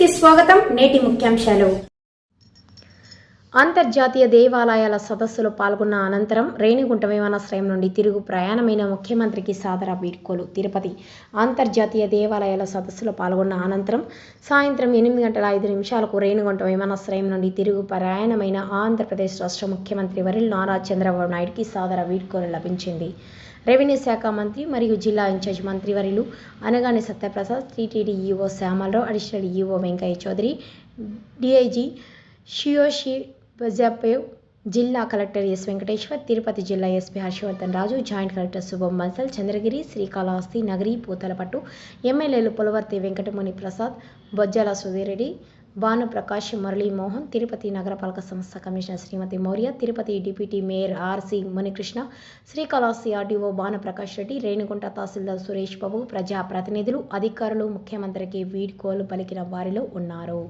కి స్వాగతం. నేటి ముఖ్యాంశాలు. అంతర్జాతీయ దేవాలయాల సదస్సులో పాల్గొన్న అనంతరం రేణిగుంట విమానాశ్రయం నుండి తిరుగు ప్రయాణమైన ముఖ్యమంత్రికి సాదర వీడ్కోలు. తిరుపతి అంతర్జాతీయ దేవాలయాల సదస్సులో పాల్గొన్న అనంతరం సాయంత్రం 8:05 రేణిగుంట విమానాశ్రయం నుండి తిరుగు ప్రయాణమైన ఆంధ్రప్రదేశ్ రాష్ట్ర ముఖ్యమంత్రి వర్యులు నారా చంద్రబాబు నాయుడుకి సాదర వీడ్కోలు లభించింది. రెవెన్యూ శాఖ మంత్రి మరియు జిల్లా ఇన్ఛార్జ్ మంత్రివర్యులు Anagani Satyaprasad, TTD EO Shyamala Rao, additional EO Venkaiah Chowdary, DIG షియోషి బజాపేవ్, జిల్లా కలెక్టర్ ఎస్ వెంకటేశ్వర్, తిరుపతి జిల్లా SP Harshavardhan Raju, joint collector Shubham Bansal, Chandragiri, Srikalahasti, Nagari, Puthalapattu ఎమ్మెల్యేలు పులవర్తి వెంకటముని ప్రసాద్, బొజ్జల సుధీరెడ్డి, భానుప్రకాష్, మురళీమోహన్, తిరుపతి నగరపాలక సంస్థ commissioner Shrimati Mourya, Tirupati deputy mayor RC Munikrishna, Srikalahasti RDO Bhanuprakash Reddy, Renigunta తహసీల్దార్ సురేష్ బాబు, ప్రజాప్రతినిధులు, అధికారులు ముఖ్యమంత్రికి వీడ్కోలు పలికిన వారిలో ఉన్నారు.